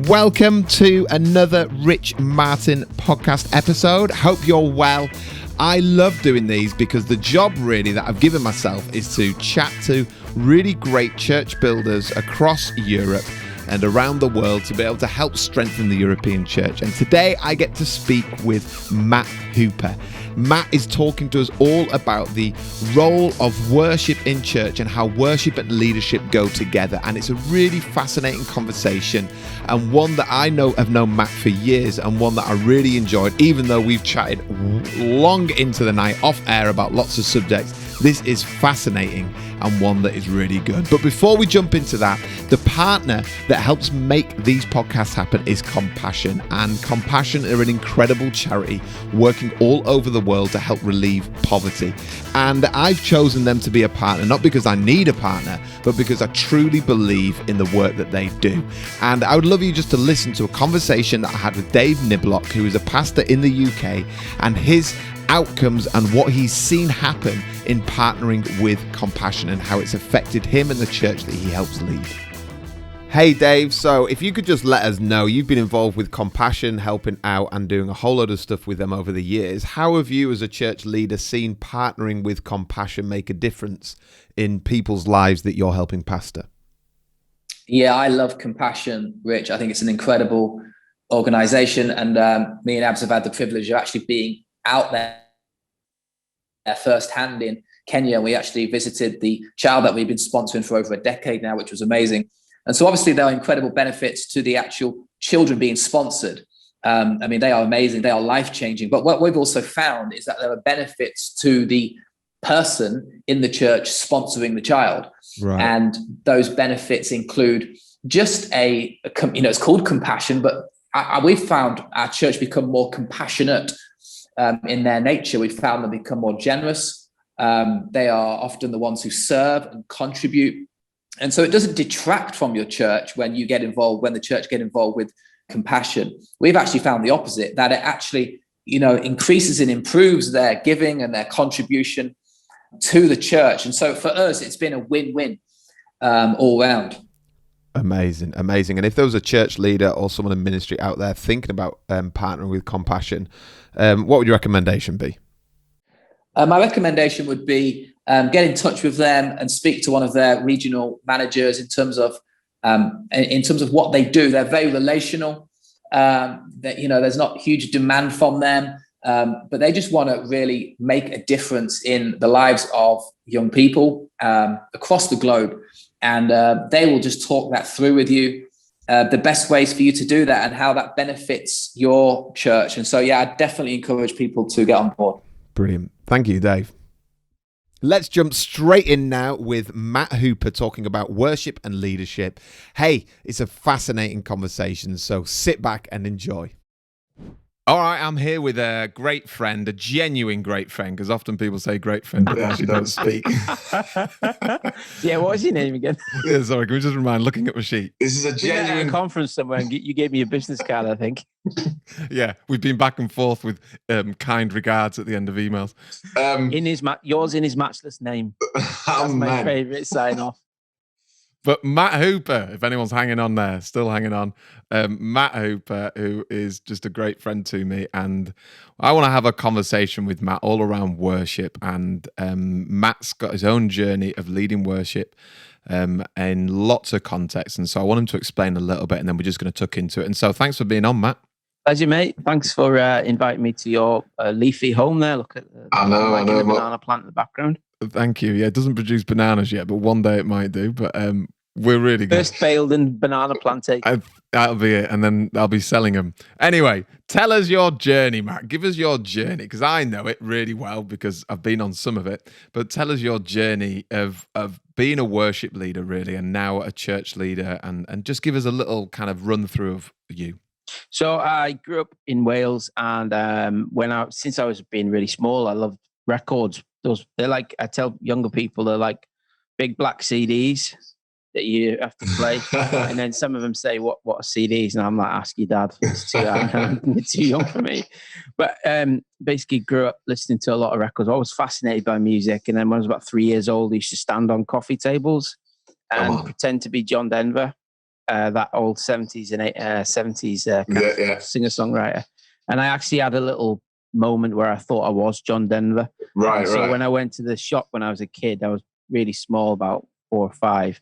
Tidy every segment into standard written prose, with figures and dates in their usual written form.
Welcome to another Rich Martin podcast episode. Hope you're well. I love doing these because the job really that I've given myself is to chat to really great church builders across Europe and around the world to be able to help strengthen the European church. And today I get to speak with Matt Hooper. Matt is talking to us all about the role of worship in church and how worship and leadership go together. And it's a really fascinating conversation, and one that I have known Matt for years, and one that I really enjoyed, even though we've chatted long into the night off air about lots of subjects. This is fascinating and one that is really good. But before we jump into that, the partner that helps make these podcasts happen is Compassion. And Compassion are an incredible charity working all over the world to help relieve poverty. And I've chosen them to be a partner, not because I need a partner, but because I truly believe in the work that they do. And I would love you just to listen to a conversation that I had with Dave Niblock, who is a pastor in the UK, and his outcomes and what he's seen happen in partnering with Compassion and how it's affected him and the church that he helps lead. Hey Dave, so if you could just let us know, you've been involved with Compassion, helping out and doing a whole load of stuff with them over the years. How have you as a church leader seen partnering with Compassion make a difference in people's lives that you're helping pastor? Yeah, I love Compassion, Rich. I think it's an incredible organization, and me and Abs have had the privilege of actually being out there firsthand in Kenya. And we actually visited the child that we've been sponsoring for over a decade now, which was amazing. And so obviously there are incredible benefits to the actual children being sponsored. They are amazing. They are life-changing. But what we've also found is that there are benefits to the person in the church sponsoring the child. Right. And those benefits include just it's called Compassion, but we've found our church become more compassionate in their nature. We've found them become more generous. They are often the ones who serve and contribute. And so it doesn't detract from your church when the church get involved with Compassion. We've actually found the opposite, that it actually, increases and improves their giving and their contribution to the church. And so for us, it's been a win-win all round. Amazing. And if there was a church leader or someone in ministry out there thinking about partnering with Compassion, what would your recommendation be? My recommendation would be get in touch with them and speak to one of their regional managers in terms of what they do. They're very relational. There's not huge demand from them, but they just want to really make a difference in the lives of young people across the globe. And they will just talk that through with you, the best ways for you to do that and how that benefits your church. And so, I definitely encourage people to get on board. Brilliant. Thank you, Dave. Let's jump straight in now with Matt Hooper talking about worship and leadership. Hey, it's a fascinating conversation, so sit back and enjoy. All right, I'm here with a great friend, a genuine great friend, because often people say great friend, but they actually don't speak. Yeah, what was your name again? Yeah, sorry, can we just remind, looking at my sheet? This is a genuine conference somewhere, and you gave me a business card, I think. Yeah, we've been back and forth with kind regards at the end of emails. Yours in his matchless name. That's my favourite sign-off. But Matt Hooper, if anyone's hanging on there, still hanging on, Matt Hooper, who is just a great friend to me, and I want to have a conversation with Matt all around worship. And Matt's got his own journey of leading worship in lots of contexts, and so I want him to explain a little bit, and then we're just going to tuck into it. And so thanks for being on, Matt. Pleasure, mate. Thanks for inviting me to your leafy home there. Look at the banana plant in the background. Thank you. Yeah, it doesn't produce bananas yet, but one day it might do. But we're really good. First failed in banana plantation. That'll be it, and then I'll be selling them. Anyway, tell us your journey, Matt. Give us your journey, because I know it really well because I've been on some of it. But tell us your journey of being a worship leader, really, and now a church leader, and just give us a little kind of run through of you. So I grew up in Wales, and since I was being really small, I loved records. They're like, I tell younger people, they're like big black CDs that you have to play. And then some of them say, what are CDs? And I'm like, ask your dad. It's too young for me. But basically grew up listening to a lot of records. I was fascinated by music. And then when I was about 3 years old, I used to stand on coffee tables and pretend to be John Denver. that old 70s and 70s singer-songwriter. And I actually had a little moment where I thought I was John Denver. So when I went to the shop when I was a kid, I was really small, about 4 or 5.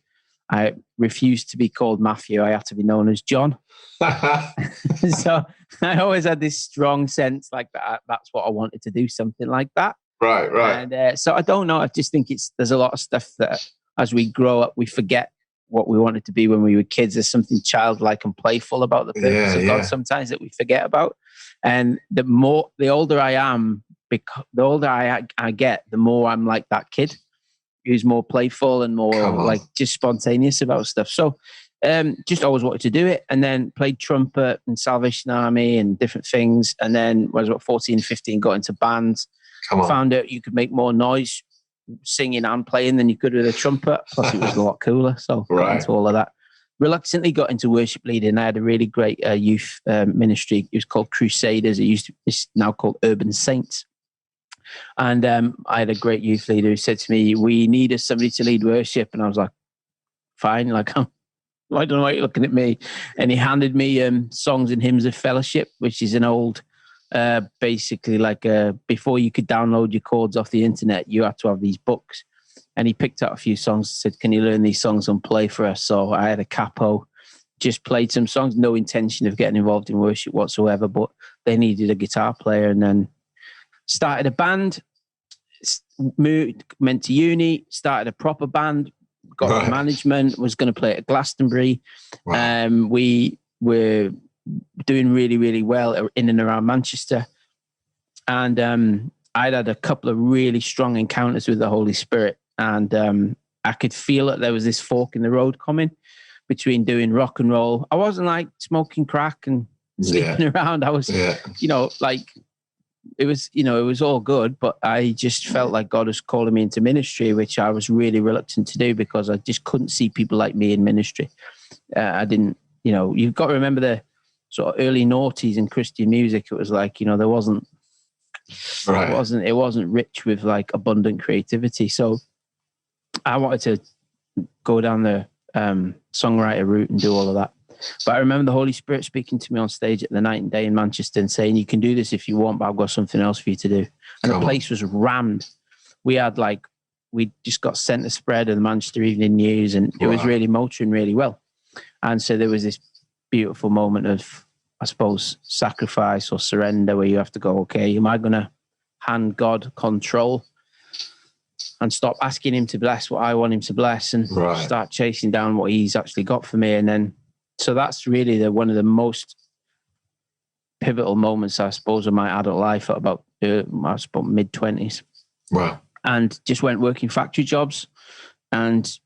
I refused to be called Matthew. I had to be known as John. So I always had this strong sense like that. That's what I wanted to do, something like that. Right. And so I don't know. I just think there's a lot of stuff that as we grow up, we forget what we wanted to be when we were kids. There's something childlike and playful about the purpose of God sometimes that we forget about. And the older I am, because the older I get, the more I'm like that kid who's more playful and more like just spontaneous about stuff. So just always wanted to do it, and then played trumpet and Salvation Army and different things. And then when I was about 14, 15, got into bands, found out you could make more noise singing and playing than you could with a trumpet. Plus it was a lot cooler. So got into all of that. Reluctantly got into worship leading. I had a really great youth ministry. It was called Crusaders. It's now called Urban Saints. And I had a great youth leader who said to me, "We need somebody to lead worship." And I was like, "Fine." Like, I don't know why you're looking at me. And he handed me Songs and Hymns of Fellowship, which is an old, basically like before you could download your chords off the internet, you had to have these books. And he picked out a few songs and said, "Can you learn these songs and play for us?" So I had a capo, just played some songs, no intention of getting involved in worship whatsoever, but they needed a guitar player. And then started a band, went to uni, started a proper band, got to management, was going to play at Glastonbury. We were doing really, really well in and around Manchester. And I'd had a couple of really strong encounters with the Holy Spirit. And I could feel that there was this fork in the road coming between doing rock and roll. I wasn't like smoking crack and sleeping around. I was, like, it was all good, but I just felt like God was calling me into ministry, which I was really reluctant to do because I just couldn't see people like me in ministry. I didn't, you've got to remember the sort of early noughties in Christian music. It was like, there wasn't, it wasn't rich with like abundant creativity. So I wanted to go down the songwriter route and do all of that. But I remember the Holy Spirit speaking to me on stage at the Night and Day in Manchester and saying, "You can do this if you want, but I've got something else for you to do." And the place was rammed. We just got centre spread of the Manchester Evening News, and it was really motoring really well. And so there was this beautiful moment of, I suppose, sacrifice or surrender where you have to go, okay, am I going to hand God control and stop asking him to bless what I want him to bless and start chasing down what he's actually got for me? And then, so that's really one of the most pivotal moments, I suppose, of my adult life at about mid-20s. Wow. And just went working factory jobs and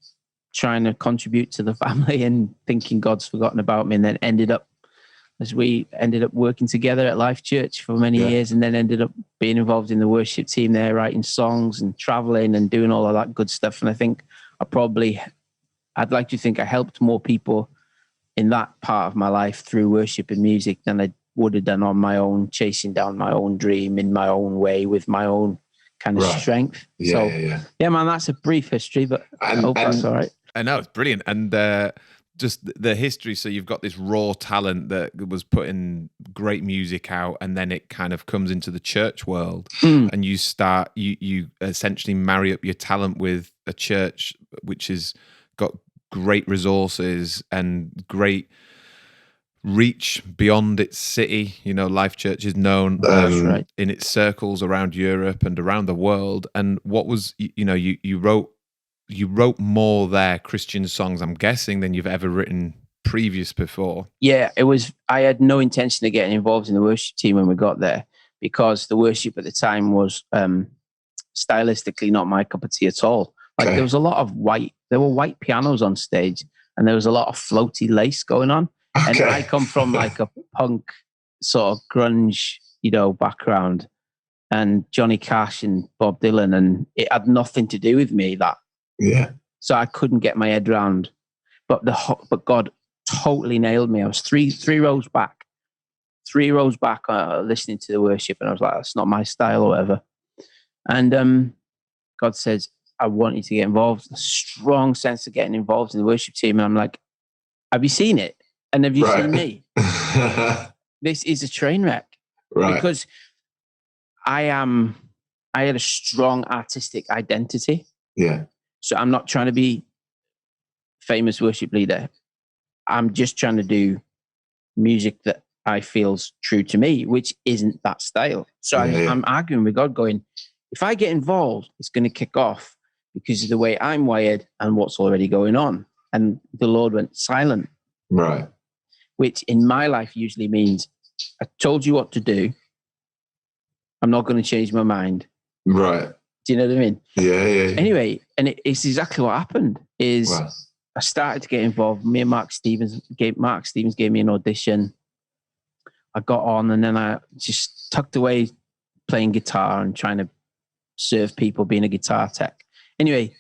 trying to contribute to the family and thinking God's forgotten about me. And then we ended up working together at Life Church for many years, and then ended up being involved in the worship team there, writing songs and traveling and doing all of that good stuff. And I think I'd like to think I helped more people in that part of my life through worship and music than I would have done on my own, chasing down my own dream in my own way with my own kind of strength. Yeah, man, that's a brief history, but I hope that's all right. I know, it's brilliant. And just the history. So you've got this raw talent that was putting great music out, and then it kind of comes into the church world, and you essentially marry up your talent with a church which has got great resources and great reach beyond its city. Life Church is known in its circles around Europe and around the world. And what was, you wrote more there, Christian songs, I'm guessing, than you've ever written previous before. Yeah, I had no intention of getting involved in the worship team when we got there, because the worship at the time was stylistically not my cup of tea at all. Like there was a lot of there were white pianos on stage, and there was a lot of floaty lace going on. And I come from like a punk sort of grunge, background, and Johnny Cash and Bob Dylan, and it had nothing to do with me, that. Yeah. So I couldn't get my head around, but God totally nailed me. I was three rows back, listening to the worship, and I was like, that's not my style or whatever. And God says, I want you to get involved. A strong sense of getting involved in the worship team. And I'm like, have you seen it? And have you Right. seen me? This is a train wreck. Right. Because I had a strong artistic identity. Yeah. So I'm not trying to be famous worship leader. I'm just trying to do music that I feel's true to me, which isn't that style. So I'm arguing with God going, if I get involved, it's going to kick off because of the way I'm wired and what's already going on. And the Lord went silent. Right. Which in my life usually means I told you what to do. I'm not going to change my mind. Right. Do you know what I mean? Yeah. Anyway, and it's exactly what happened is Wow. I started to get involved. Me and Mark Stevens gave me an audition. I got on and then I just tucked away playing guitar and trying to serve people being a guitar tech. Anyway,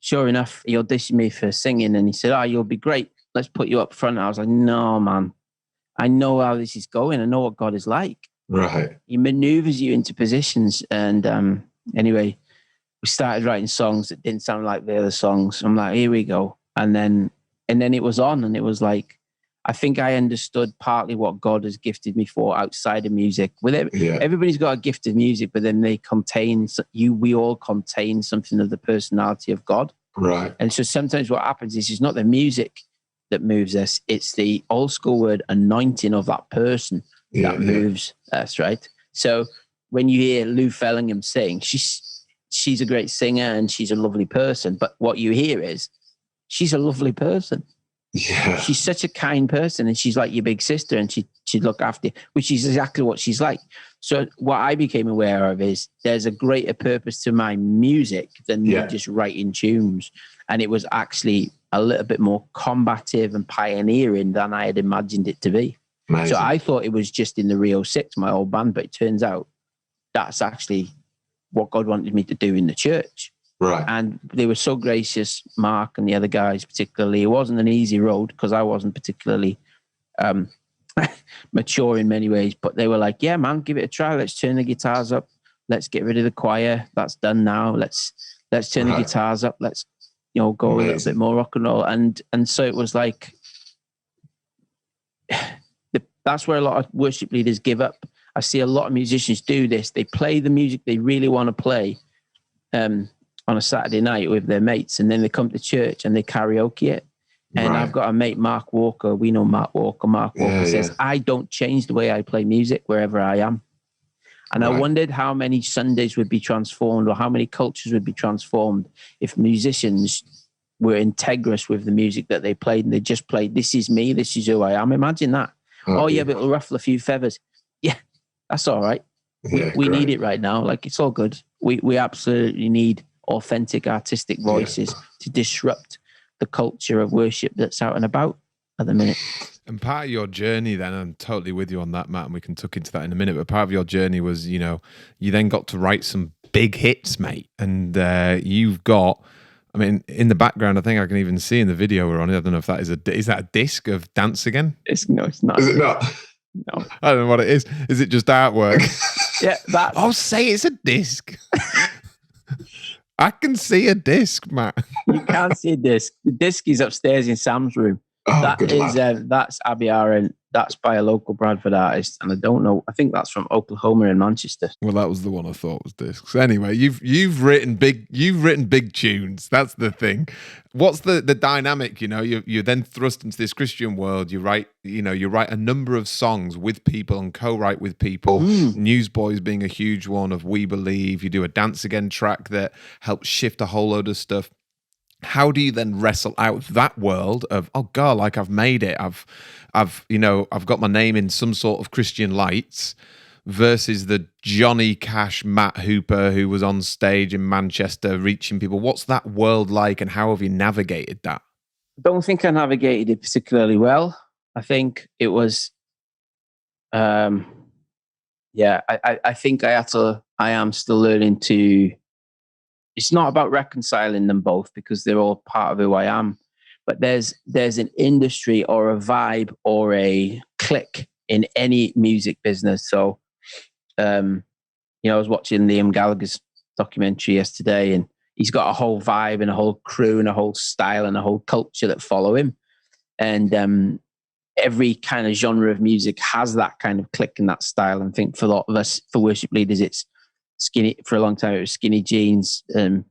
sure enough, he auditioned me for singing and he said, you'll be great. Let's put you up front. I was like, no, man. I know how this is going. I know what God is like. Right. He maneuvers you into positions. And anyway, we started writing songs that didn't sound like the other songs. I'm like, here we go. And then it was on, and it was like, I think I understood partly what God has gifted me for outside of music. Everybody's got a gift of music, but then we all contain something of the personality of God. Right. And so sometimes what happens is it's not the music that moves us, it's the old school word anointing of that person that moves us, right? So when you hear Lou Fellingham sing, she's a great singer and she's a lovely person, but what you hear is she's a lovely person. Yeah. She's such a kind person and she's like your big sister and she'd look after you, which is exactly what she's like. So what I became aware of is there's a greater purpose to my music than me just writing tunes. And it was actually a little bit more combative and pioneering than I had imagined it to be. Amazing. So I thought it was just in the Rio 6, my old band, but it turns out that's actually what God wanted me to do in the church. Right. And they were so gracious, Mark and the other guys particularly. It wasn't an easy road because I wasn't particularly mature in many ways, but they were like, yeah, man, give it a try. Let's turn the guitars up. Let's get rid of the choir. That's done now. Let's turn the guitars up. Let's, go Amazing. A little bit more rock and roll. And so it was like, that's where a lot of worship leaders give up. I see a lot of musicians do this. They play the music they really want to play on a Saturday night with their mates, and then they come to church and they karaoke it. And I've got a mate, Mark Walker. We know Mark Walker. Mark Walker says, I don't change the way I play music wherever I am. And I wondered how many Sundays would be transformed or how many cultures would be transformed if musicians were integrous with the music that they played and they just played, this is me, this is who I am. Imagine that. Oh yeah, but it'll ruffle a few feathers. Yeah, that's all right. We need it right now. Like, it's all good. We absolutely need authentic artistic voices to disrupt the culture of worship that's out and about at the minute. And part of your journey then, I'm totally with you on that, Matt, and we can tuck into that in a minute, but part of your journey was, you then got to write some big hits, mate. And you've got, I mean, in the background, I think I can even see in the video we're on, I don't know if that is that a disc of Dance Again? No, it's not. Is it not? No. I don't know what it is. Is it just artwork? Yeah, that's... Oh, say it's a disc. I can see a disc, Matt. You can't see a disc. The disc is upstairs in Sam's room. Oh, That's Abbey Aaron. That's by a local Bradford artist, and I don't know. I think that's from Oklahoma and Manchester. Well, that was the one I thought was discs. Anyway, you've written big tunes. That's the thing. What's the dynamic? You're then thrust into this Christian world. You write a number of songs with people and co-write with people. Newsboys being a huge one of We Believe. You do a Dance Again track that helps shift a whole load of stuff. How do you then wrestle out that world of, oh God, like I've made it. I've got my name in some sort of Christian lights versus the Johnny Cash, Matt Hooper, who was on stage in Manchester reaching people. What's that world like and how have you navigated that? I don't think I navigated it particularly well. I think it was, I think I am still learning to, it's not about reconciling them both because they're all part of who I am. But there's an industry or a vibe or a clique in any music business. So, I was watching Liam Gallagher's documentary yesterday, and he's got a whole vibe and a whole crew and a whole style and a whole culture that follow him. And every kind of genre of music has that kind of click and that style. And I think for a lot of us, for worship leaders, it's skinny. For a long time, it was skinny jeans and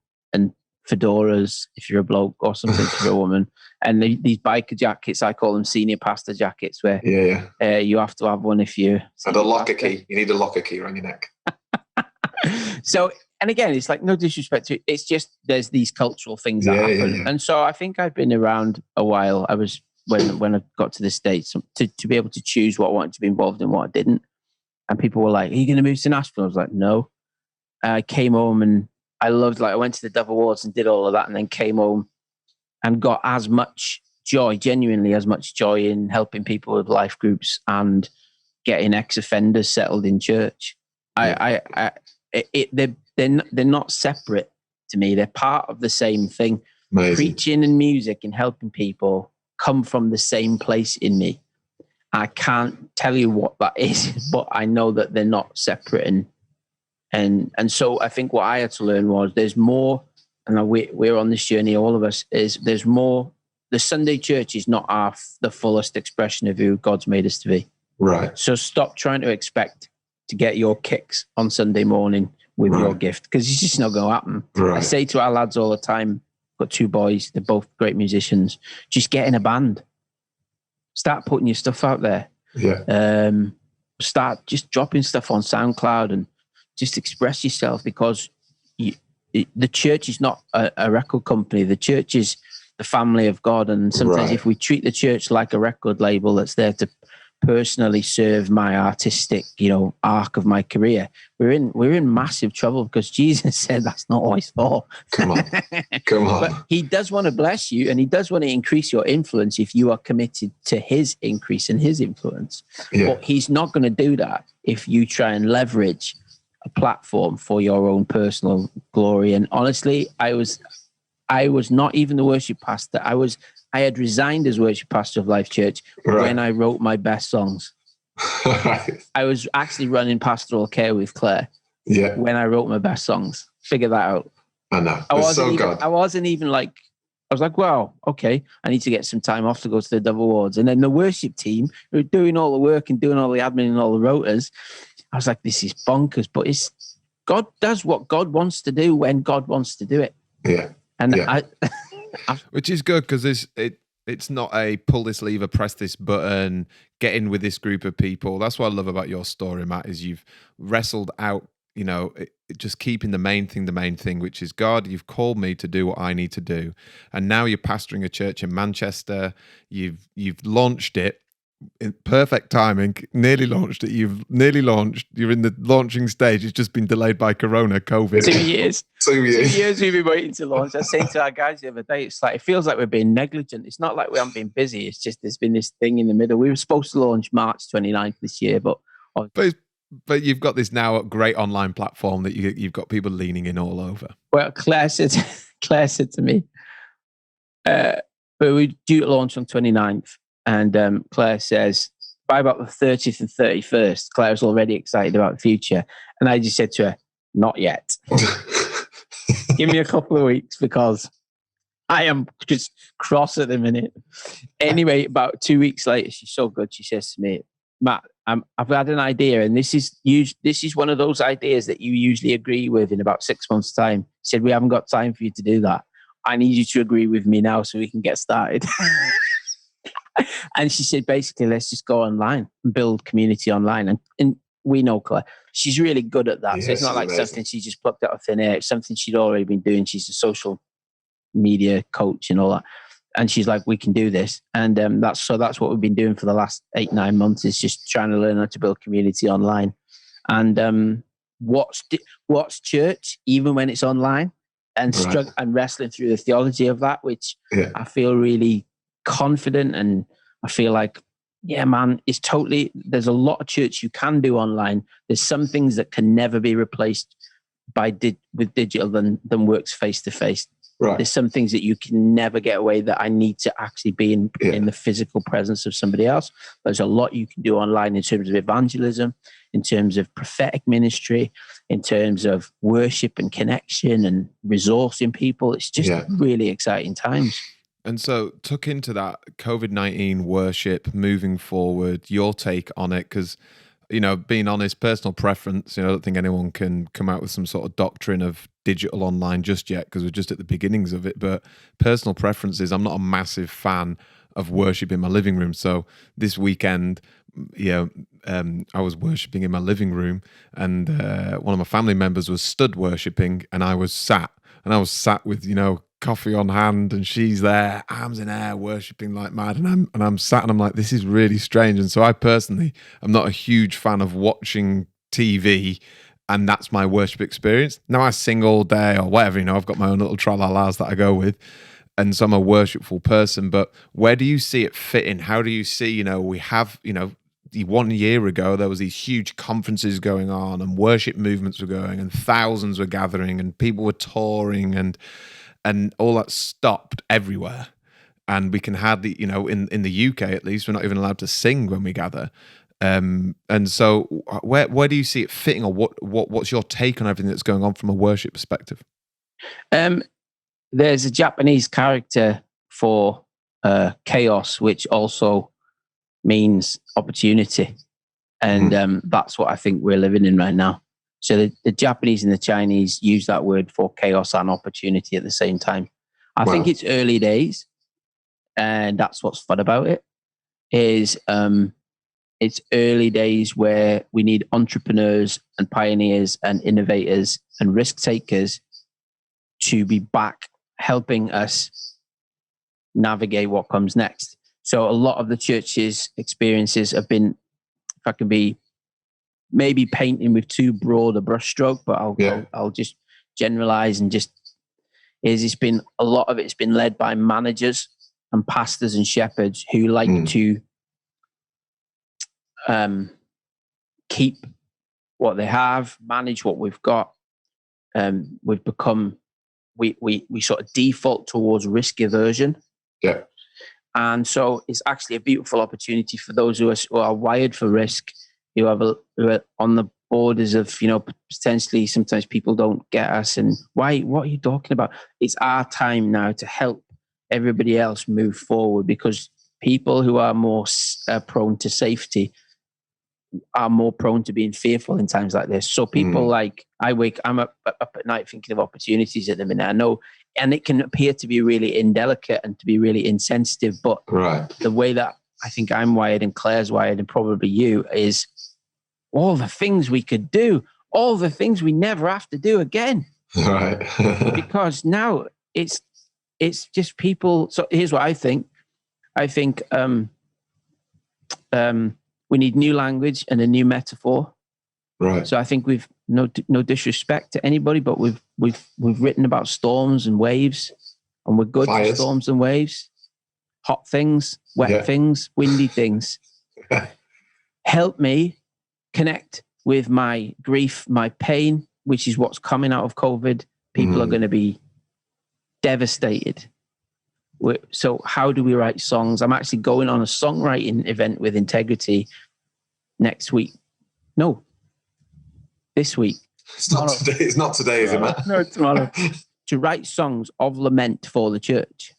fedoras if you're a bloke, or something if you're a woman. And these biker jackets, I call them senior pastor jackets, where you have to have one if you... And a locker key. You need a locker key around your neck. So, and again, it's like no disrespect to it. It's just there's these cultural things that happen. Yeah. And so I think I've been around a while. I was, when I got to the States, to be able to choose what I wanted to be involved in, what I didn't. And people were like, are you going to move to Nashville? I was like, no. I came home and I loved, like, I went to the Dove Awards and did all of that, and then came home and got as much joy, genuinely as much joy, in helping people with life groups and getting ex-offenders settled in church. They're not separate to me. They're part of the same thing. Amazing. Preaching and music and helping people come from the same place in me. I can't tell you what that is, but I know that they're not separate. And so I think what I had to learn was there's more, and we're on this journey, all of us, is there's more. The Sunday church is not the fullest expression of who God's made us to be. Right. So stop trying to expect to get your kicks on Sunday morning with your gift, because it's just not going to happen. Right. I say to our lads all the time, got 2 boys, they're both great musicians, just get in a band. Start putting your stuff out there. Yeah. Start just dropping stuff on SoundCloud and just express yourself, because the church is not a record company. The church is the family of God. And sometimes if we treat the church like a record label that's there to personally serve my artistic, arc of my career, we're in massive trouble, because Jesus said that's not what it's for. Come on. But he does want to bless you, and he does want to increase your influence if you are committed to his increase and his influence. Yeah. But he's not going to do that if you try and leverage a platform for your own personal glory. And honestly, I was not even the worship pastor. I had resigned as worship pastor of Life Church when I wrote my best songs. I was actually running pastoral care with Claire when I wrote my best songs. Figure that out. I know. I wasn't even like, I was like, wow, okay, I need to get some time off to go to the Dove Awards. And then the worship team, who were doing all the work and doing all the admin and all the rotas, I was like, this is bonkers. But God does what God wants to do when God wants to do it. Yeah. And which is good, because it's not a pull this lever, press this button, get in with this group of people. That's what I love about your story, Matt, is you've wrestled out, just keeping the main thing, which is, God, you've called me to do what I need to do. And now you're pastoring a church in Manchester. You've launched it. In perfect timing, nearly launched it. You're in the launching stage. It's just been delayed by COVID. 2 years. 2 years we've been waiting to launch. I was saying to our guys the other day, it feels like we're being negligent. It's not like we haven't been busy. It's just there's been this thing in the middle. We were supposed to launch March 29th this year, but you've got this now great online platform that you've got people leaning in all over. Well, Claire said to me, but we're due to launch on 29th. And Claire says, by about the 30th and 31st, Claire's already excited about the future. And I just said to her, not yet. Give me a couple of weeks, because I am just cross at the minute. Anyway, about 2 weeks later, she's so good. She says to me, Matt, I've had an idea, and this is one of those ideas that you usually agree with in about 6 months' time. She said, we haven't got time for you to do that. I need you to agree with me now so we can get started. And she said, basically, let's just go online and build community online. And we know Claire, she's really good at that. So it's not like something she just plucked out of thin air. It's something she'd already been doing. She's a social media coach and all that. And she's like, we can do this. And that's what we've been doing for the last 8-9 months, is just trying to learn how to build community online. And what's church, even when it's online, and and wrestling through the theology of that, which I feel really confident, and I feel like, yeah, man, there's a lot of church you can do online. There's some things that can never be replaced with digital than works face to face. There's some things that you can never get away, that I need to actually be in the physical presence of somebody else. There's a lot you can do online in terms of evangelism, in terms of prophetic ministry, in terms of worship and connection and resourcing people. It's just really exciting times. And so, tuck into that COVID-19 worship moving forward, your take on it, because, you know, being honest, personal preference, you know, I don't think anyone can come out with some sort of doctrine of digital online just yet, because we're just at the beginnings of it. But personal preferences, I'm not a massive fan of worship in my living room. So this weekend, I was worshiping in my living room, and one of my family members was stood worshiping, and I was sat with, you know, coffee on hand, and she's there, arms in air, worshiping like mad, and I'm sat, and I'm like, this is really strange. And so I personally am not a huge fan of watching TV, and that's my worship experience. Now I sing all day or whatever, you know, I've got my own little tra-la-las that I go with, and so I'm a worshipful person. But where do you see it fitting? How do you see, you know, we have, you know, 1 year ago, there was these huge conferences going on, and worship movements were going, and thousands were gathering, and people were touring, and all that stopped everywhere. And we can hardly, you know, in the UK at least, we're not even allowed to sing when we gather. And so where do you see it fitting, or what's your take on everything that's going on from a worship perspective? There's a Japanese character for chaos, which also means opportunity. And that's what I think we're living in right now. So the Japanese and the Chinese use that word for chaos and opportunity at the same time. I think it's early days, and that's what's fun about it, is it's early days where we need entrepreneurs and pioneers and innovators and risk takers to be back helping us navigate what comes next. So a lot of the church's experiences have been, if I can be maybe painting with too broad a brushstroke, but I'll just generalize, and it's been a lot of it's been led by managers and pastors and shepherds who like to keep what they have, manage what we've got. We've become we sort of default towards risk aversion. Yeah. And so it's actually a beautiful opportunity for those who are wired for risk, who are on the borders of, you know, potentially sometimes people don't get us. And what are you talking about? It's our time now to help everybody else move forward, because people who are more prone to safety are more prone to being fearful in times like this. So people like, I'm up at night thinking of opportunities at the minute. I know, and it can appear to be really indelicate and to be really insensitive, but the way that I think I'm wired and Claire's wired, and probably you, is all the things we could do, all the things we never have to do again. Right. Because now it's just people. So here's what I think. I think we need new language and a new metaphor. Right. So I think we've no disrespect to anybody, but we've written about storms and waves, and we're good for storms and waves, hot things, wet things, windy things. Help me connect with my grief, my pain, which is what's coming out of COVID. People are going to be devastated. So how do we write songs? I'm actually going on a songwriting event with Integrity next week. No, this week. It's not today. It's not today, is it, Matt? No, tomorrow. To write songs of lament for the church.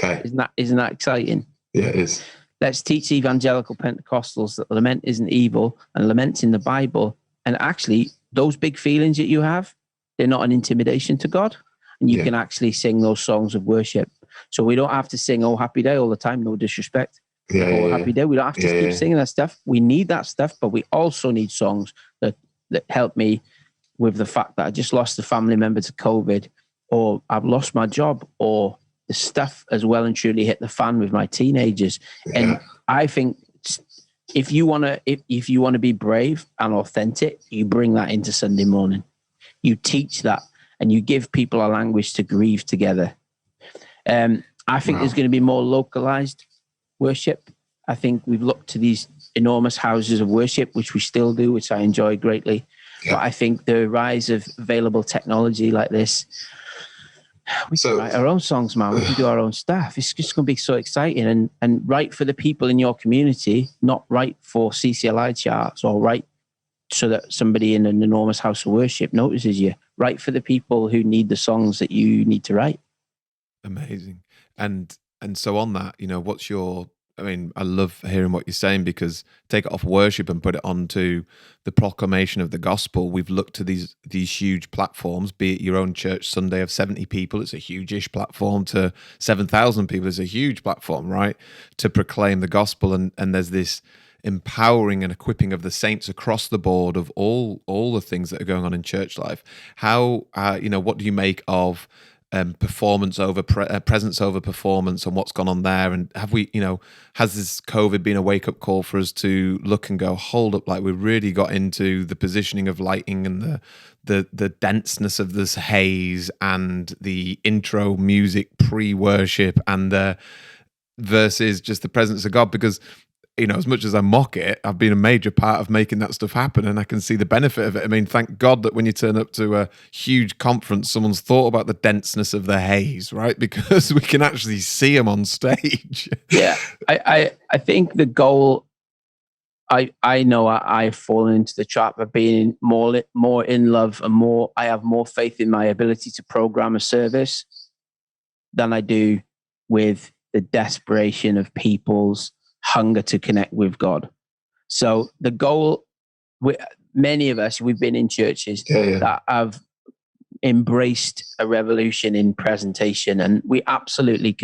Okay. Isn't that exciting? Yeah, it is. Let's teach evangelical Pentecostals that lament isn't evil, and lament's in the Bible. And actually, those big feelings that you have, they're not an intimidation to God. And you can actually sing those songs of worship. So we don't have to sing "Oh Happy Day" all the time. No disrespect. Happy Day. We don't have to keep singing that stuff. We need that stuff, but we also need songs that help me with the fact that I just lost a family member to COVID, or I've lost my job, or the stuff has well and truly hit the fan with my teenagers. And I think if you want to be brave and authentic, you bring that into Sunday morning. You teach that, and you give people a language to grieve together. I think there's going to be more localized worship. I think we've looked to these enormous houses of worship, which we still do, which I enjoy greatly. Yeah. But I think the rise of available technology like this, we can write our own songs, man. We can do our own stuff. It's just going to be so exciting, and write for the people in your community, not write for CCLI charts, or write so that somebody in an enormous house of worship notices you. Write for the people who need the songs that you need to write. Amazing. And so on that, what's your, I mean, I love hearing what you're saying, because take it off worship and put it onto the proclamation of the gospel. We've looked to these huge platforms, be it your own church Sunday of 70 people, it's a huge-ish platform, to 7,000 people, it's a huge platform, right? To proclaim the gospel. And there's this empowering and equipping of the saints across the board of all the things that are going on in church life. How, what do you make of performance over presence over performance, and what's gone on there? And have we, has this COVID been a wake-up call for us to look and go, hold up, like we really got into the positioning of lighting and the denseness of this haze and the intro music pre-worship and the versus just the presence of God? Because as much as I mock it, I've been a major part of making that stuff happen, and I can see the benefit of it. I mean, thank God that when you turn up to a huge conference, someone's thought about the denseness of the haze, right? Because we can actually see them on stage. Yeah, I think the goal, I know I've fallen into the trap of being more in love and I have more faith in my ability to program a service than I do with the desperation of people's hunger to connect with God. So the goal, many of us, we've been in churches that have embraced a revolution in presentation, and we absolutely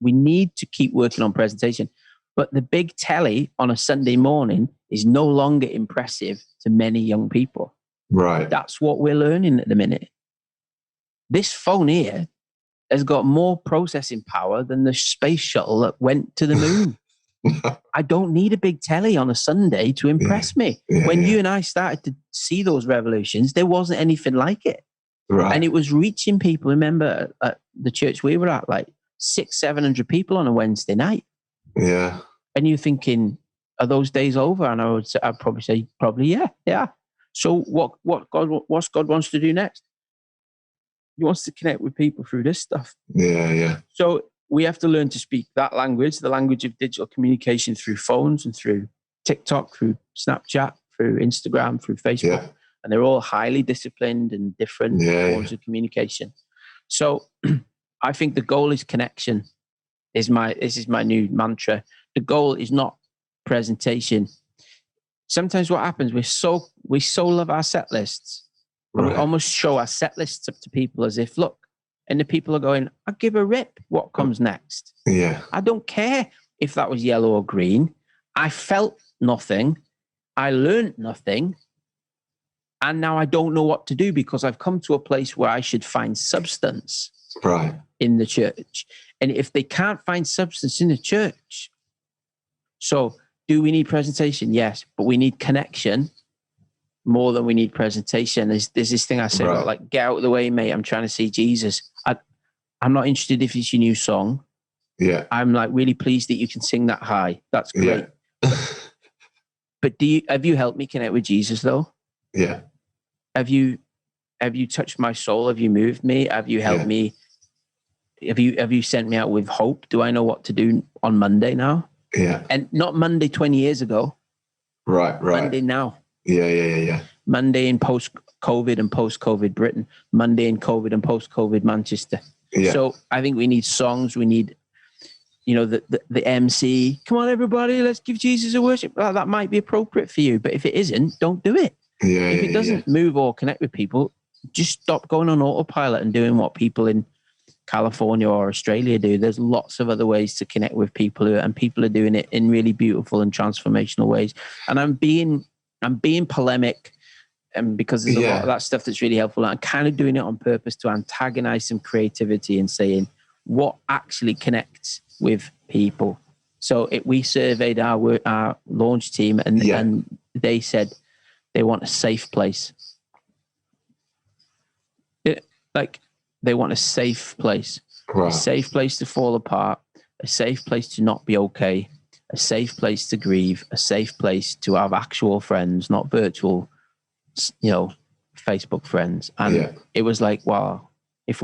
we need to keep working on presentation. But the big telly on a Sunday morning is no longer impressive to many young people. Right. That's what we're learning at the minute. This phone here has got more processing power than the space shuttle that went to the moon. I don't need a big telly on a Sunday to impress me. When you and I started to see those revolutions, there wasn't anything like it. Right. And it was reaching people. Remember at the church we were at, like 600-700 people on a Wednesday night. Yeah. And you're thinking, are those days over? And I'd probably say, yeah. So what God wants to do next? He wants to connect with people through this stuff. Yeah. So we have to learn to speak that language, the language of digital communication, through phones and through TikTok, through Snapchat, through Instagram, through Facebook. Yeah. And they're all highly disciplined and different forms of communication. So I think the goal is connection. This is my new mantra. The goal is not presentation. Sometimes what happens, we so love our set lists. Right. We almost show our set lists up to people as if, look, and the people are going, I give a rip what comes next. Yeah. I don't care if that was yellow or green. I felt nothing. I learned nothing. And now I don't know what to do, because I've come to a place where I should find substance in the church. And if they can't find substance in the church, so do we need presentation? Yes, but we need connection more than we need presentation. There's this thing I say about, like, get out of the way, mate. I'm trying to see Jesus. I'm not interested if it's your new song. Yeah. I'm like really pleased that you can sing that high. That's great. Yeah. But have you helped me connect with Jesus though? Yeah. Have you touched my soul? Have you moved me? Have you helped me? Have you sent me out with hope? Do I know what to do on Monday now? Yeah. And not Monday 20 years ago. Right. Monday now. Yeah. Monday in post-COVID and post-COVID Britain. Monday in COVID and post-COVID Manchester. Yeah. So I think we need songs. We need, the MC. Come on, everybody, let's give Jesus a worship. Well, that might be appropriate for you, but if it isn't, don't do it. Yeah. If it doesn't move or connect with people, just stop going on autopilot and doing what people in California or Australia do. There's lots of other ways to connect with people, and people are doing it in really beautiful and transformational ways. And I'm being polemic, and because there's a lot of that stuff that's really helpful. I'm kind of doing it on purpose to antagonize some creativity and saying what actually connects with people. So we surveyed our launch team, and they said they want a safe place. They want a safe place, a safe place to fall apart, a safe place to not be okay, a safe place to grieve, a safe place to have actual friends, not virtual, Facebook friends. And it was like, wow, if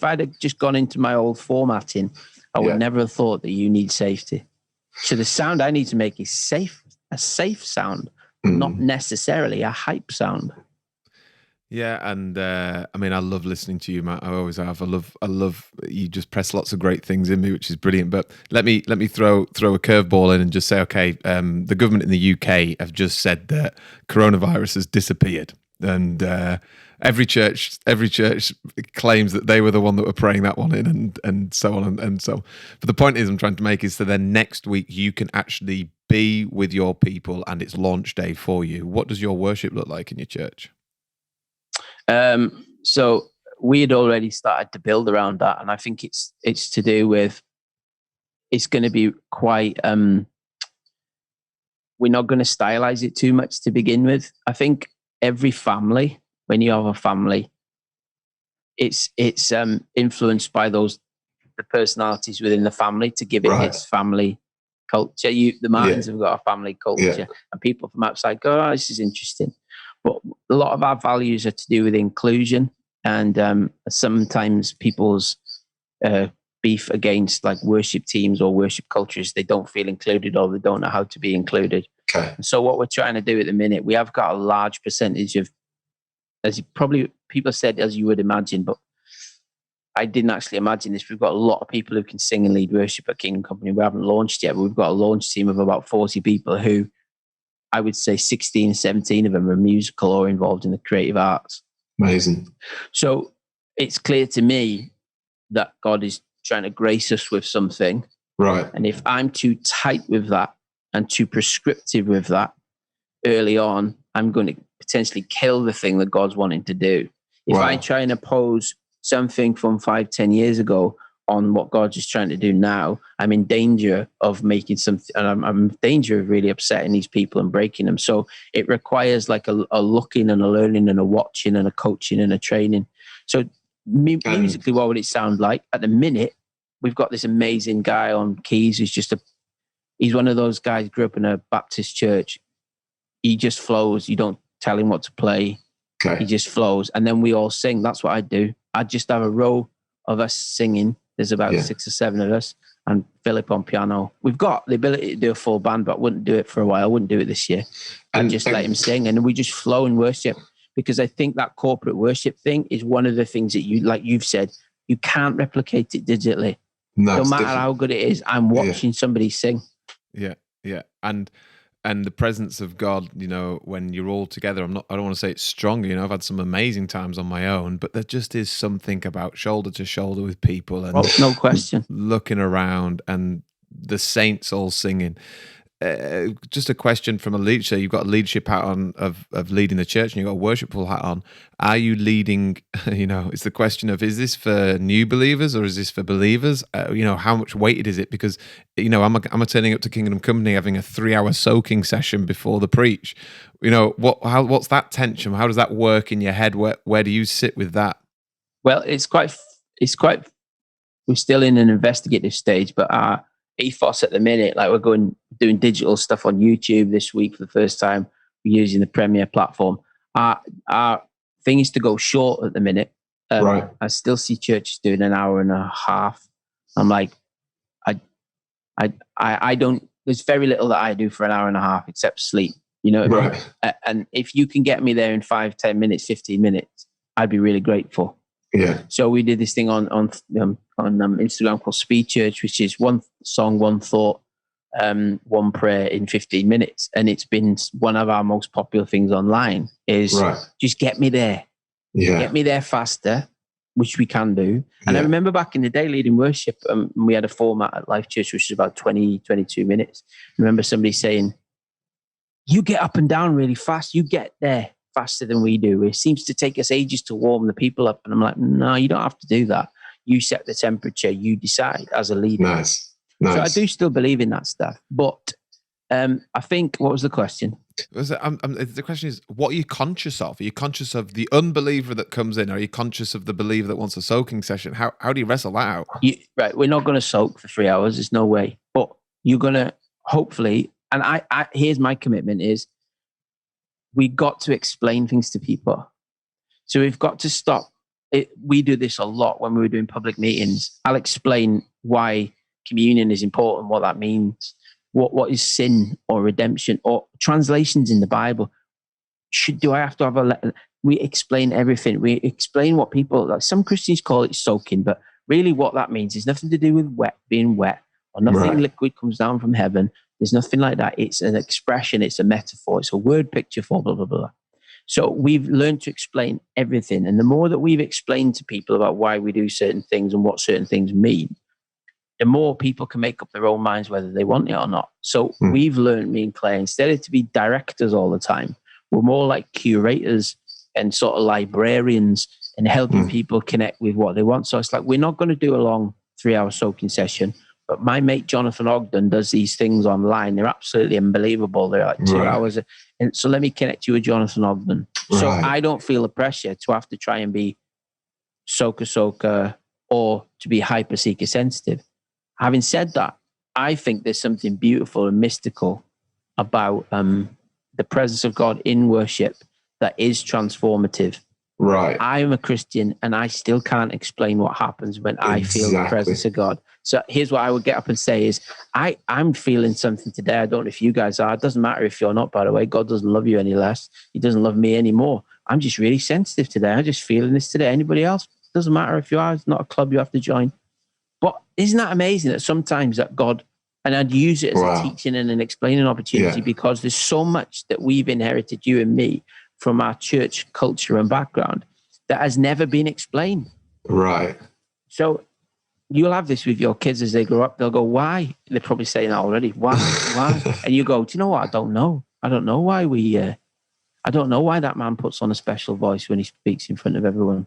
I'd have just gone into my old formatting, I would never have thought that you need safety. So the sound I need to make is safe. a safe sound, not necessarily a hype sound. Yeah, and I mean, I love listening to you, Matt. I always have. I love. You just press lots of great things in me, which is brilliant. But let me throw a curveball in and just say, okay, the government in the UK have just said that coronavirus has disappeared, and every church claims that they were the one that were praying that one in, and so on and so. But the point I'm trying to make is that then next week you can actually be with your people, and it's launch day for you. What does your worship look like in your church? So we had already started to build around that, and I think it's to do with, it's going to be quite. We're not going to stylize it too much to begin with. I think every family, when you have a family, it's influenced by the personalities within the family to give it its family culture. The Martins have got a family culture, and people from outside go, "Oh, this is interesting." But a lot of our values are to do with inclusion, and sometimes people's beef against like worship teams or worship cultures, they don't feel included or they don't know how to be included. Okay. And so what we're trying to do at the minute, we have got a large percentage of, as you probably people said, as you would imagine, but I didn't actually imagine this. We've got a lot of people who can sing and lead worship at Kingdom Company. We haven't launched yet, but we've got a launch team of about 40 people who, I would say 16, 17 of them are musical or involved in the creative arts. Amazing. So it's clear to me that God is trying to grace us with something. Right. And if I'm too tight with that and too prescriptive with that early on, I'm going to potentially kill the thing that God's wanting to do. If I try and oppose something from 5-10 years ago on what God's just trying to do now, I'm in danger of making something, and I'm in danger of really upsetting these people and breaking them. So it requires like a looking and a learning and a watching and a coaching and a training. So musically, what would it sound like? At the minute, we've got this amazing guy on keys who's he's one of those guys who grew up in a Baptist church. He just flows. You don't tell him what to play. Okay. He just flows. And then we all sing. That's what I do. I just have a row of us singing. There's about 6 or 7 of us, and Philip on piano. We've got the ability to do a full band, but I wouldn't do it for a while. I wouldn't do it this year. And just let him sing, and we just flow and worship. Because I think that corporate worship thing is one of the things that you've said, you can't replicate it digitally. No matter how good it is, I'm watching somebody sing. Yeah, yeah. And the presence of God, when you're all together, I don't want to say it's stronger, I've had some amazing times on my own, but there just is something about shoulder to shoulder with people and no question, looking around and the saints all singing. Just a question from a leader. So you've got a leadership hat on of leading the church, and you've got a worshipful hat on. Are you leading? It's the question of, is this for new believers or is this for believers? How much weighted is it? Because I'm a turning up to Kingdom Company having a 3-hour soaking session before the preach. What's that tension? How does that work in your head? Where do you sit with that? Well, it's quite. We're still in an investigative stage, but our ethos at the minute, like we're doing digital stuff on YouTube this week for the first time. We're using the Premiere platform. Our thing is to go short at the minute. I still see churches doing an hour and a half. I'm like, I don't. There's very little that I do for an hour and a half except sleep. And if you can get me there in 5, 10 minutes, 15 minutes, I'd be really grateful. Yeah. So we did this thing on Instagram called Speed Church, which is one song, one thought, one prayer in 15 minutes, and it's been one of our most popular things online. Is just get me there, get me there faster, which we can do. And I remember back in the day leading worship, we had a format at Life Church which was about 20-22 minutes. I remember somebody saying, "You get up and down really fast. You get there faster than we do. It seems to take us ages to warm the people up." And I'm like, no, you don't have to do that. You set the temperature. You decide as a leader. Nice. So I do still believe in that stuff. But I think, what was the question? The question is, what are you conscious of? Are you conscious of the unbeliever that comes in? Are you conscious of the believer that wants a soaking session? How do you wrestle that out? We're not going to soak for 3 hours. There's no way. But you're going to hopefully, and I here's my commitment is, we got to explain things to people. So we've got to stop. We do this a lot when we were doing public meetings. I'll explain why communion is important, what that means. what is sin or redemption or translations in the Bible. Do I have to have we explain everything. We explain what people, like some Christians call it soaking, but really what that means is nothing to do with being wet, or nothing liquid comes down from heaven. There's nothing like that. It's an expression. It's a metaphor. It's a word picture for blah, blah, blah. So we've learned to explain everything. And the more that we've explained to people about why we do certain things and what certain things mean, the more people can make up their own minds whether they want it or not. So we've learned, me and Claire, instead of to be directors all the time, we're more like curators and sort of librarians and helping people connect with what they want. So it's like, we're not going to do a long 3-hour soaking session, but my mate Jonathan Ogden does these things online. They're absolutely unbelievable. They're like 2 hours. And so let me connect you with Jonathan Ogden. So I don't feel the pressure to have to try and be soaker or to be hyper seeker sensitive. Having said that, I think there's something beautiful and mystical about the presence of God in worship that is transformative. Right. I'm a Christian and I still can't explain what happens when I feel the presence of God. So here's what I would get up and say is, I'm feeling something today. I don't know if you guys are. It doesn't matter if you're not, by the way. God doesn't love you any less. He doesn't love me anymore. I'm just really sensitive today. I'm just feeling this today. Anybody else? It doesn't matter if you are. It's not a club you have to join. But isn't that amazing that sometimes that God, and I'd use it as a teaching and an explaining opportunity, because there's so much that we've inherited, you and me, from our church culture and background that has never been explained. Right. So you'll have this with your kids as they grow up. They'll go, why? They're probably saying that already. Why? And you go, do you know what? I don't know. I don't know why I don't know why that man puts on a special voice when he speaks in front of everyone.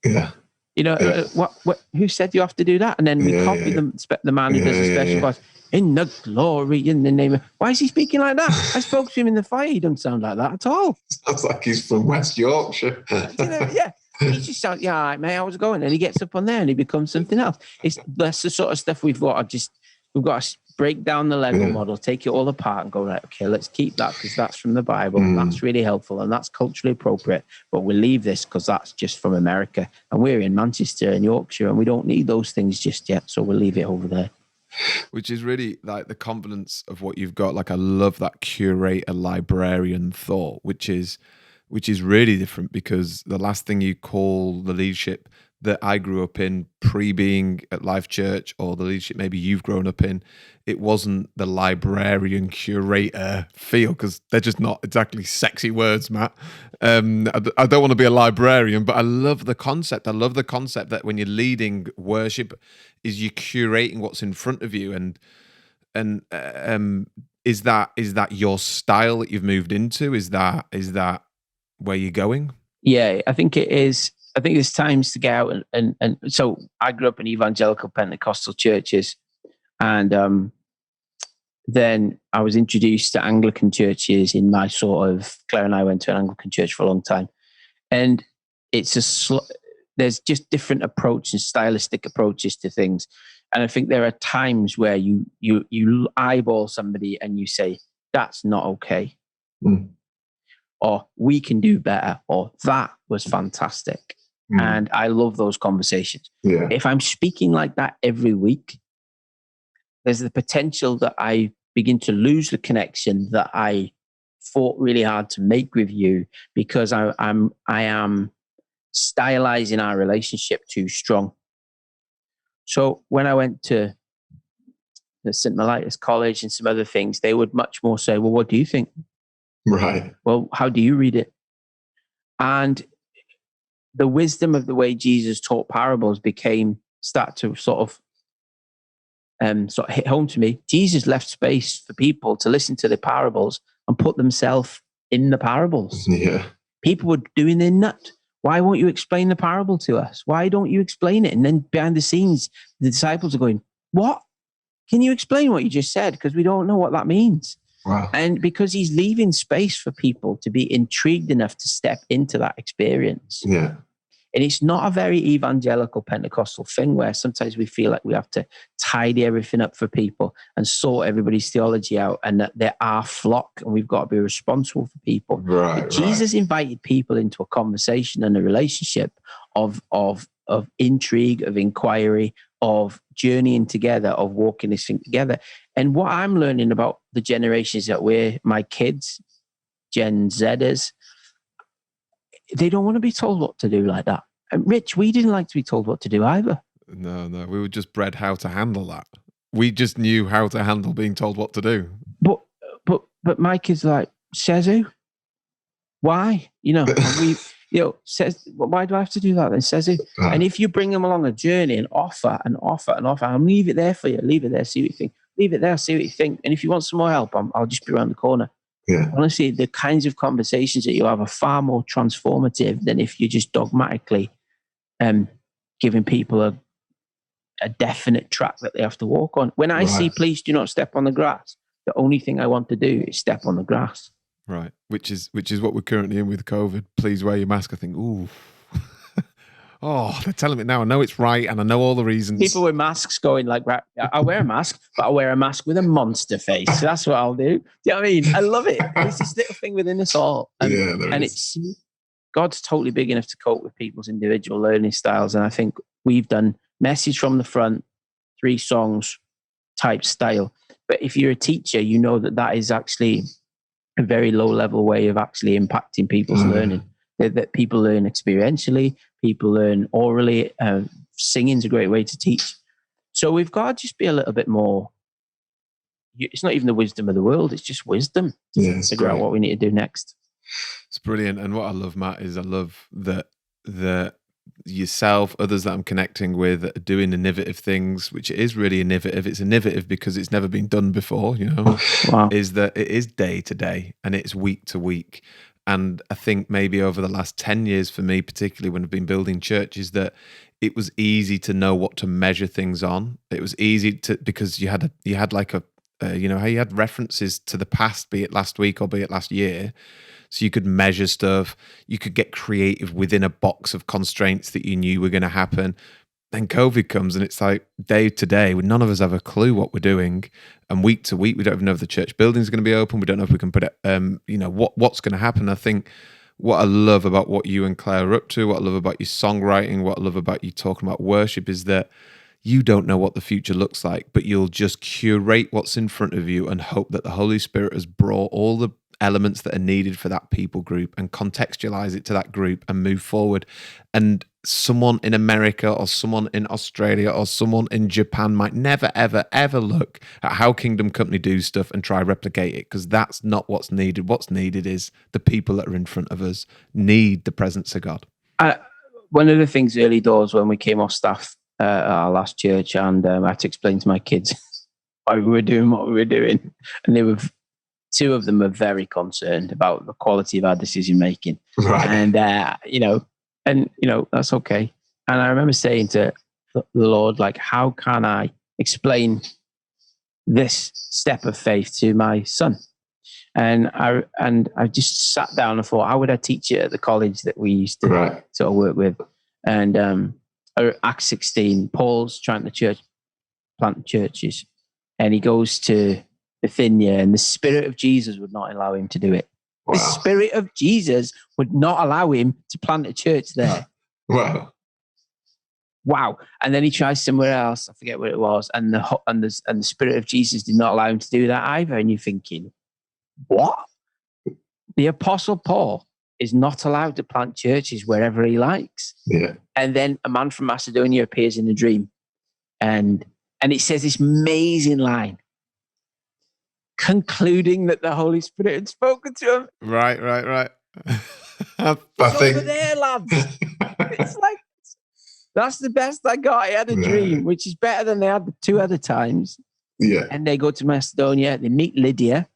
Yeah. You know, what? Who said you have to do that? And then we copy the man who does a special voice. In the glory, in the name of... Why is he speaking like that? I spoke to him in the fire. He doesn't sound like that at all. Sounds like he's from West Yorkshire. He just sounds, yeah, all right, mate, how's it going? And he gets up on there and he becomes something else. That's the sort of stuff we've got to break down the Lego model, take it all apart and go, right, okay, let's keep that because that's from the Bible. That's really helpful and that's culturally appropriate. But we'll leave this because that's just from America. And we're in Manchester and Yorkshire and we don't need those things just yet. So we'll leave it over there. Which is really like the confidence of what you've got. Like, I love that curator librarian thought, which is really different, because the last thing you call the leadership that I grew up in pre-being at Life Church, or the leadership maybe you've grown up in, it wasn't the librarian curator feel, because they're just not exactly sexy words, Matt. I don't want to be a librarian, but I love the concept. I love the concept that when you're leading worship, is you're curating what's in front of you, and is that your style that you've moved into? Is that where you're going? Yeah, I think it is. I think there's times to get out and so I grew up in evangelical Pentecostal churches, and then I was introduced to Anglican churches in my Claire and I went to an Anglican church for a long time, and there's just different approaches, stylistic approaches to things, and I think there are times where you eyeball somebody and you say that's not okay, or we can do better, or that was fantastic. And I love those conversations. Yeah. If I'm speaking like that every week, there's the potential that I begin to lose the connection that I fought really hard to make with you, because I am stylizing our relationship too strong. So when I went to the St. Mellitus College and some other things, they would much more say, well, what do you think? Right. Well, how do you read it? And the wisdom of the way Jesus taught parables start to sort of hit home to me. Jesus left space for people to listen to the parables and put themselves in the parables. Yeah. People were doing their nut. Why won't you explain the parable to us? Why don't you explain it? And then behind the scenes, the disciples are going, what? Can you explain what you just said? Because we don't know what that means. Wow. And because he's leaving space for people to be intrigued enough to step into that experience. Yeah. And it's not a very evangelical Pentecostal thing where sometimes we feel like we have to tidy everything up for people and sort everybody's theology out, and that they're our flock and we've got to be responsible for people. Right. But Jesus invited people into a conversation and a relationship of of intrigue, of inquiry, of journeying together, of walking this thing together. And what I'm learning about the generations that my kids, Gen Zers, they don't want to be told what to do like that. And Rich, we didn't like to be told what to do either. No, we were just bred how to handle that. We just knew how to handle being told what to do. But my kids are like, says who? Why? And we, says, why do I have to do that then? Says who? And if you bring them along a journey and offer, I'll leave it there for you. Leave it there, see what you think. Leave it there, see what you think. And if you want some more help, I'll just be around the corner. Yeah. Honestly, the kinds of conversations that you have are far more transformative than if you're just dogmatically giving people a definite track that they have to walk on. When I see please do not step on the grass, the only thing I want to do is step on the grass. Right, which is what we're currently in with COVID. Please wear your mask. I think, ooh. Oh, they're telling me now. I know it's right, and I know all the reasons. People with masks going like, I wear a mask, but I wear a mask with a monster face. That's what I'll do. Do you know what I mean? I love it. There's this little thing within us all. And it's God's totally big enough to cope with people's individual learning styles. And I think we've done message from the front, 3 songs type style. But if you're a teacher, you know that is actually a very low level way of actually impacting people's learning. That people learn experientially, people learn orally. Singing's a great way to teach. So we've got to just be a little bit more. It's not even the wisdom of the world; it's just wisdom to figure out what we need to do next. It's brilliant, and what I love, Matt, is I love that yourself, others that I'm connecting with, are doing innovative things, which is really innovative. It's innovative because it's never been done before. Wow. Is that it is day to day and it's week to week. And I think maybe over the last 10 years for me, particularly when I've been building churches, that it was easy to know what to measure things on. It was easy because you had like how you had references to the past, be it last week or be it last year. So you could measure stuff. You could get creative within a box of constraints that you knew were going to happen. Then COVID comes and it's like day to day, none of us have a clue what we're doing. And week to week, we don't even know if the church building is going to be open. We don't know if we can put it, what's going to happen. I think what I love about what you and Claire are up to, what I love about your songwriting, what I love about you talking about worship is that you don't know what the future looks like, but you'll just curate what's in front of you and hope that the Holy Spirit has brought all the elements that are needed for that people group and contextualize it to that group and move forward. And someone in America or someone in Australia or someone in Japan might never, ever, ever look at how Kingdom Company do stuff and try replicate it, because that's not what's needed. What's needed is the people that are in front of us need the presence of God. One of the things early doors when we came off staff at our last church, and I had to explain to my kids why we were doing what we were doing, and two of them were very concerned about the quality of our decision making. Right. And that's okay. And I remember saying to the Lord, like, how can I explain this step of faith to my son? And I just sat down and thought, how would I teach it at the college that we used to sort of work with? And Acts 16, Paul's trying to plant churches, and he goes to Bithynia, and the Spirit of Jesus would not allow him to do it. Wow. The Spirit of Jesus would not allow him to plant a church there. Wow. And then he tries somewhere else. I forget what it was. And the Spirit of Jesus did not allow him to do that either. And you're thinking, what? The Apostle Paul is not allowed to plant churches wherever he likes. Yeah. And then a man from Macedonia appears in a dream. And it says this amazing line, concluding that the Holy Spirit had spoken to him. Right. It's over there, lads. It's like, that's the best I got. I had a dream, which is better than they had the 2 other times. Yeah. And they go to Macedonia. They meet Lydia.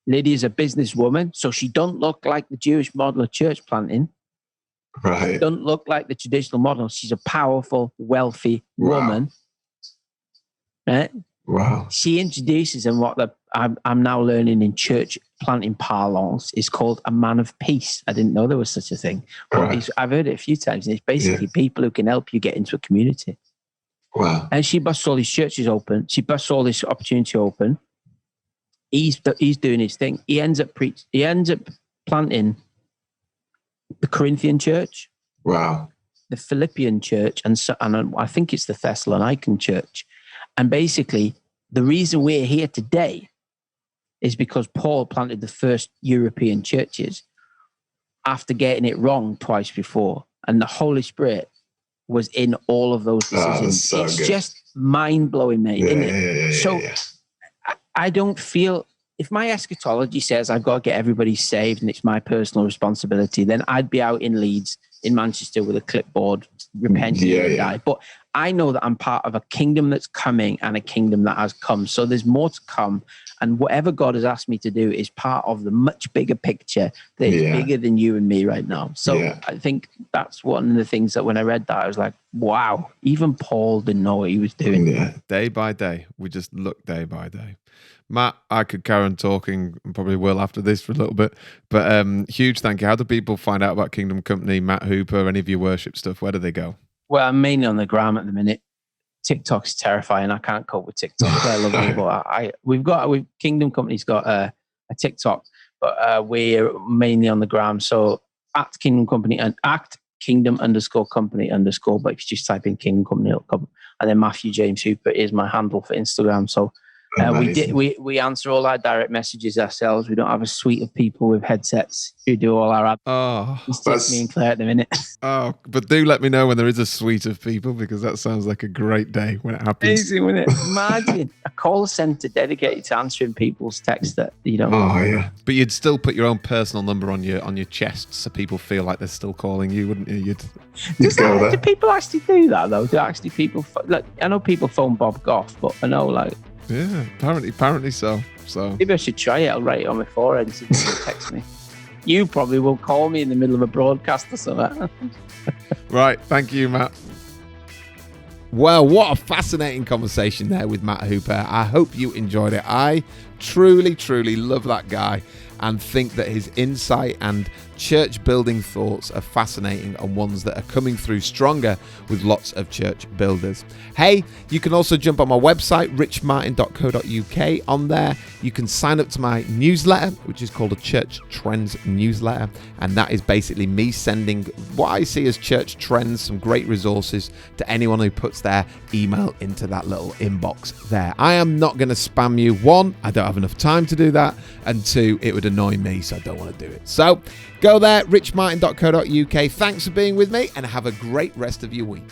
Lydia's a businesswoman, so she don't look like the Jewish model of church planting. Right. She don't look like the traditional model. She's a powerful, wealthy woman. Right? Wow. She introduces them what I'm now learning in church planting parlance is called a man of peace. I didn't know there was such a thing. But I've heard it a few times, and it's basically people who can help you get into a community. Wow. And she busts all these churches open. She busts all this opportunity open. He's doing his thing. He ends up planting the Corinthian church. Wow. the Philippian church, and I think it's the Thessalonican church. And basically, the reason we're here today is because Paul planted the first European churches after getting it wrong twice before. And the Holy Spirit was in all of those decisions. So it's good. Just mind-blowing, mate, isn't it? So I don't feel, if my eschatology says I've got to get everybody saved and it's my personal responsibility, then I'd be out in Leeds, in Manchester, with a clipboard, repenting and die. But I know that I'm part of a kingdom that's coming and a kingdom that has come. So there's more to come. And whatever God has asked me to do is part of the much bigger picture that is bigger than you and me right now. So I think that's one of the things that when I read that, I was like, wow, even Paul didn't know what he was doing. Yeah. Day by day. We just look day by day. Matt, I could carry on talking and probably will after this for a little bit. But huge thank you. How do people find out about Kingdom Company, Matt Hooper, any of your worship stuff? Where do they go? Well, I'm mainly on the gram at the minute. TikTok's terrifying. I can't cope with TikTok. I love it, but Kingdom Company's got a TikTok, but we're mainly on the gram. So at Kingdom Company and at Kingdom_Company_. But if you just type in Kingdom Company, it'll come. And then Matthew James Hooper is my handle for Instagram. So we answer all our direct messages ourselves. We don't have a suite of people with headsets who do all our ads. Oh, it's just me and Claire at the minute. Oh, but do let me know when there is a suite of people, because that sounds like a great day when it happens. Amazing, wouldn't it? Imagine a call center dedicated to answering people's texts that you don't. Oh yeah. But you'd still put your own personal number on your chest, so people feel like they're still calling you, wouldn't you? Do people actually do that though? Do actually people like? I know people phone Bob Goff, but I know like. Yeah, apparently so. So maybe I should try it. I'll write it on my forehead and see if you text me. You probably will call me in the middle of a broadcast or something. Right, thank you, Matt. Well, what a fascinating conversation there with Matt Hooper. I hope you enjoyed it. I truly, truly love that guy and think that his insight and church building thoughts are fascinating and ones that are coming through stronger with lots of church builders. Hey, you can also jump on my website, richmartin.co.uk. On there, you can sign up to my newsletter, which is called a Church Trends newsletter. And that is basically me sending what I see as church trends, some great resources to anyone who puts their email into that little inbox there. I am not going to spam you. One, I don't have enough time to do that. And two, it would annoy me, so I don't want to do it. So go there, richmartin.co.uk. Thanks for being with me and have a great rest of your week.